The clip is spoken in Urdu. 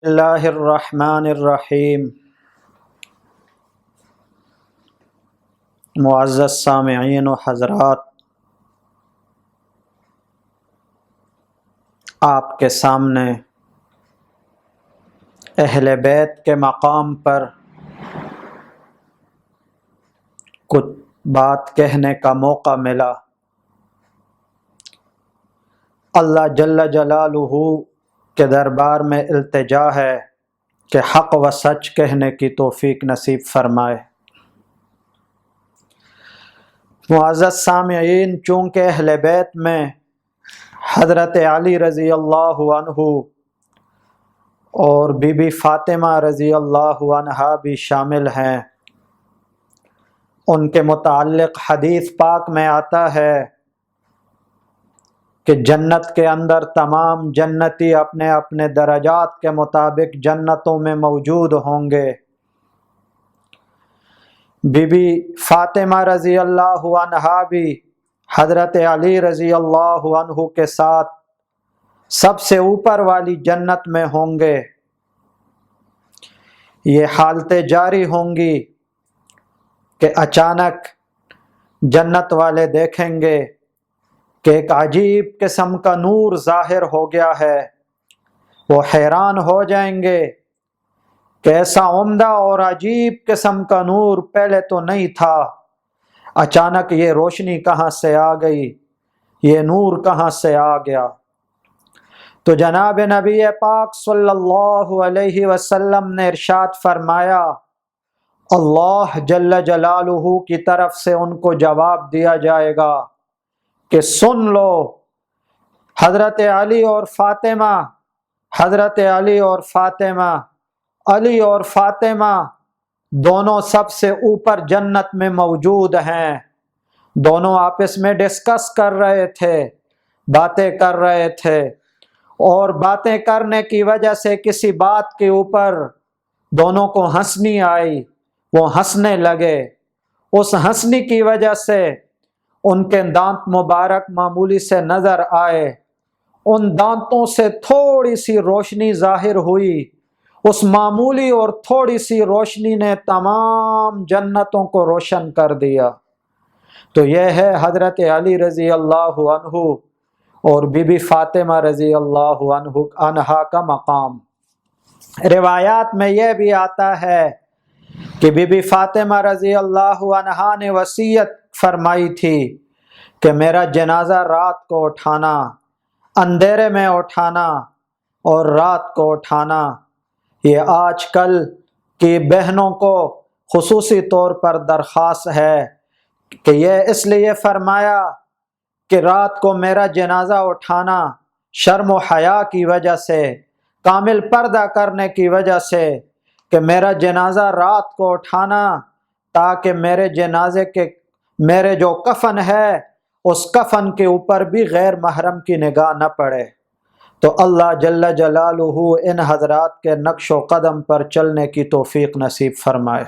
اللہ الرحمن الرحیم۔ معزز سامعین و حضرات، آپ کے سامنے اہل بیت کے مقام پر کچھ بات کہنے کا موقع ملا۔ اللہ جل جلالہ کے دربار میں التجا ہے کہ حق و سچ کہنے کی توفیق نصیب فرمائے۔ معزز سامعین، چونکہ اہل بیت میں حضرت علی رضی اللہ عنہ اور بی بی فاطمہ رضی اللہ عنہا بھی شامل ہیں، ان کے متعلق حدیث پاک میں آتا ہے کہ جنت کے اندر تمام جنتی اپنے اپنے درجات کے مطابق جنتوں میں موجود ہوں گے۔ بی بی فاطمہ رضی اللہ عنہا بھی حضرت علی رضی اللہ عنہ کے ساتھ سب سے اوپر والی جنت میں ہوں گے۔ یہ حالتیں جاری ہوں گی کہ اچانک جنت والے دیکھیں گے کہ ایک عجیب قسم کا نور ظاہر ہو گیا ہے۔ وہ حیران ہو جائیں گے کہ ایسا عمدہ اور عجیب قسم کا نور پہلے تو نہیں تھا، اچانک یہ روشنی کہاں سے آ گئی، یہ نور کہاں سے آ گیا۔ تو جناب نبی پاک صلی اللہ علیہ وسلم نے ارشاد فرمایا، اللہ جل جلالہ کی طرف سے ان کو جواب دیا جائے گا کہ سن لو، حضرت علی اور فاطمہ، حضرت علی اور فاطمہ، علی اور فاطمہ دونوں سب سے اوپر جنت میں موجود ہیں۔ دونوں آپس میں ڈسکس کر رہے تھے، باتیں کر رہے تھے، اور باتیں کرنے کی وجہ سے کسی بات کے اوپر دونوں کو ہنسنی آئی، وہ ہنسنے لگے۔ اس ہنسنے کی وجہ سے ان کے دانت مبارک معمولی سے نظر آئے، ان دانتوں سے تھوڑی سی روشنی ظاہر ہوئی۔ اس معمولی اور تھوڑی سی روشنی نے تمام جنتوں کو روشن کر دیا۔ تو یہ ہے حضرت علی رضی اللہ عنہ اور بی بی فاطمہ رضی اللہ عنہا کا مقام۔ روایات میں یہ بھی آتا ہے کہ بی بی فاطمہ رضی اللہ عنہا نے وصیت فرمائی تھی کہ میرا جنازہ رات کو اٹھانا، اندھیرے میں اٹھانا اور رات کو اٹھانا۔ یہ آج کل کی بہنوں کو خصوصی طور پر درخواست ہے کہ یہ اس لیے فرمایا کہ رات کو میرا جنازہ اٹھانا شرم و حیا کی وجہ سے، کامل پردہ کرنے کی وجہ سے، کہ میرا جنازہ رات کو اٹھانا تاکہ میرے جنازے کے میرے جو کفن ہے اس کفن کے اوپر بھی غیر محرم کی نگاہ نہ پڑے۔ تو اللہ جل جلالہ ان حضرات کے نقش و قدم پر چلنے کی توفیق نصیب فرمائے۔